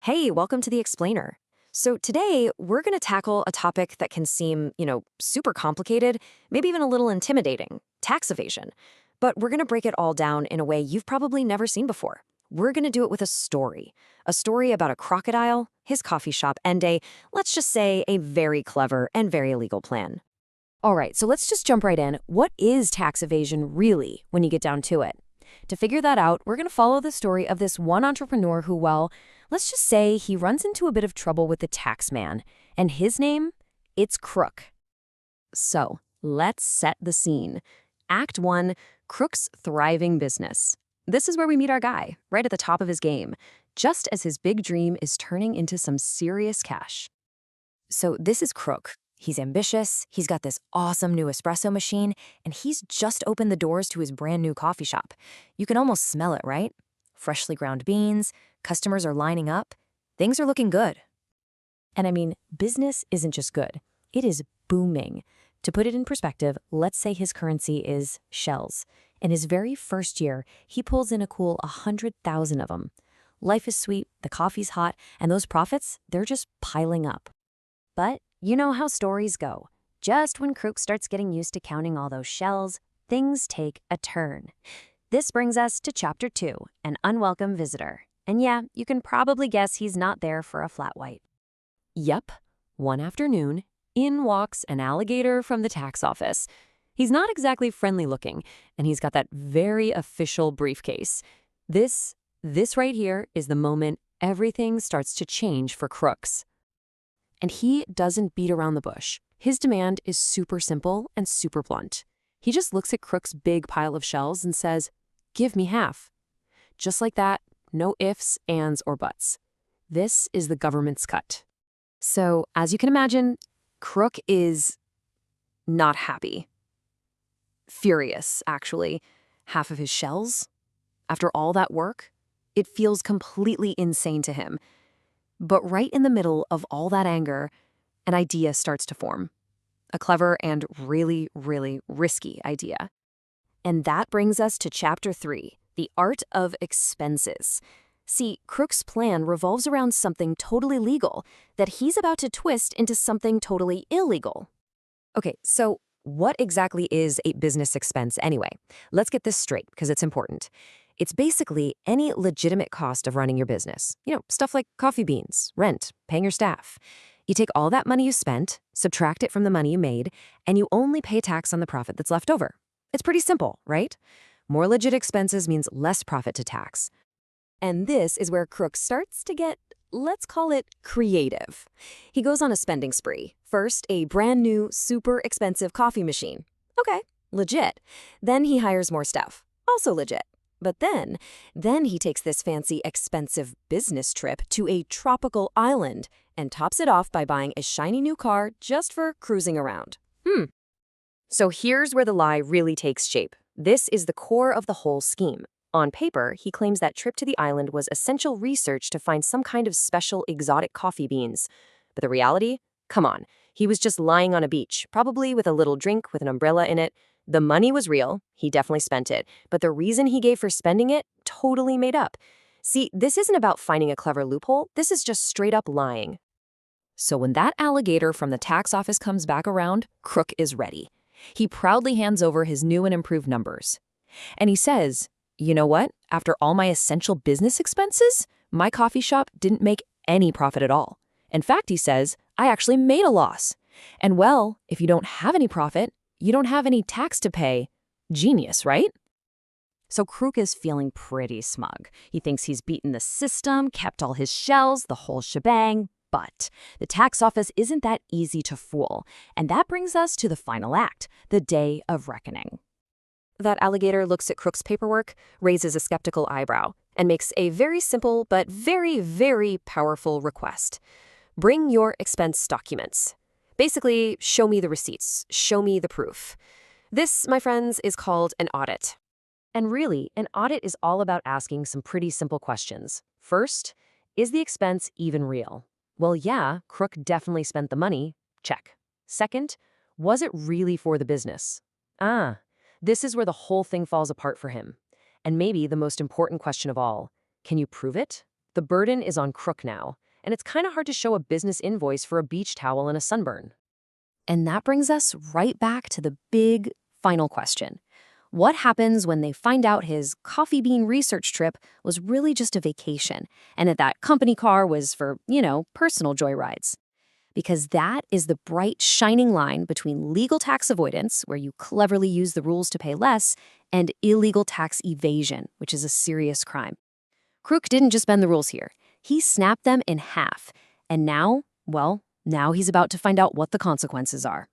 Hey, welcome to the Explainer. So today we're going to tackle a topic that can seem, super complicated, maybe even a little intimidating, tax evasion. But we're going to break it all down in a way you've probably never seen before. We're going to do it with a story about a crocodile, his coffee shop, and let's just say, a very clever and very illegal plan. All right, so let's just jump right in. What is tax evasion really when you get down to it? To figure that out, we're going to follow the story of this one entrepreneur who, well, let's just say he runs into a bit of trouble with the tax man. And his name? It's Crook. So let's set the scene. Act 1, Crook's thriving business. This is where we meet our guy, right at the top of his game, just as his big dream is turning into some serious cash. So this is Crook. He's ambitious, he's got this awesome new espresso machine, and he's just opened the doors to his brand new coffee shop. You can almost smell it, right? Freshly ground beans, customers are lining up, things are looking good. And I mean, business isn't just good, it is booming. To put it in perspective, let's say his currency is shells. In his very first year, he pulls in a cool 100,000 of them. Life is sweet, the coffee's hot, and those profits, they're just piling up. But you know how stories go. Just when Crook starts getting used to counting all those shells, things take a turn. This brings us to Chapter 2, An Unwelcome Visitor. And yeah, you can probably guess he's not there for a flat white. Yep, one afternoon, in walks an alligator from the tax office. He's not exactly friendly looking, and he's got that very official briefcase. This right here is the moment everything starts to change for Crooks. And he doesn't beat around the bush. His demand is super simple and super blunt. He just looks at Crook's big pile of shells and says, "Give me half." Just like that, no ifs, ands, or buts. This is the government's cut. So, as you can imagine, Crook is not happy. Furious, actually. Half of his shells? After all that work? It feels completely insane to him. But right in the middle of all that anger, an idea starts to form. A clever and really, really risky idea. And that brings us to Chapter 3, The Art of Expenses. See, Crook's plan revolves around something totally legal that he's about to twist into something totally illegal. Okay, so what exactly is a business expense anyway? Let's get this straight because it's important. It's basically any legitimate cost of running your business. Stuff like coffee beans, rent, paying your staff. You take all that money you spent, subtract it from the money you made, and you only pay tax on the profit that's left over. It's pretty simple, right? More legit expenses means less profit to tax. And this is where Crook starts to get, let's call it, creative. He goes on a spending spree. First, a brand new, super expensive coffee machine. Okay, legit. Then he hires more stuff. Also legit. But then he takes this fancy, expensive business trip to a tropical island and tops it off by buying a shiny new car just for cruising around. So here's where the lie really takes shape. This is the core of the whole scheme. On paper, he claims that trip to the island was essential research to find some kind of special exotic coffee beans. But the reality? Come on. He was just lying on a beach, probably with a little drink with an umbrella in it. The money was real, he definitely spent it, but the reason he gave for spending it, totally made up. See, this isn't about finding a clever loophole, this is just straight up lying. So when that alligator from the tax office comes back around, Crook is ready. He proudly hands over his new and improved numbers. And he says, "You know what? After all my essential business expenses, my coffee shop didn't make any profit at all. In fact," he says, "I actually made a loss. And well, if you don't have any profit, you don't have any tax to pay. Genius, right?" So Crook is feeling pretty smug. He thinks he's beaten the system, kept all his shells, the whole shebang. But the tax office isn't that easy to fool. And that brings us to the final act, the day of reckoning. That alligator looks at Crook's paperwork, raises a skeptical eyebrow, and makes a very simple but very, very powerful request. Bring your expense documents. Basically, show me the receipts, show me the proof. This, my friends, is called an audit. And really, an audit is all about asking some pretty simple questions. First, is the expense even real? Well, yeah, Crook definitely spent the money. Check. Second, was it really for the business? This is where the whole thing falls apart for him. And maybe the most important question of all, can you prove it? The burden is on Crook now, and it's kind of hard to show a business invoice for a beach towel and a sunburn. And that brings us right back to the big final question. What happens when they find out his coffee bean research trip was really just a vacation and that company car was for, personal joyrides? Because that is the bright, shining line between legal tax avoidance, where you cleverly use the rules to pay less, and illegal tax evasion, which is a serious crime. Crook didn't just bend the rules here. He snapped them in half. And now, well, now he's about to find out what the consequences are.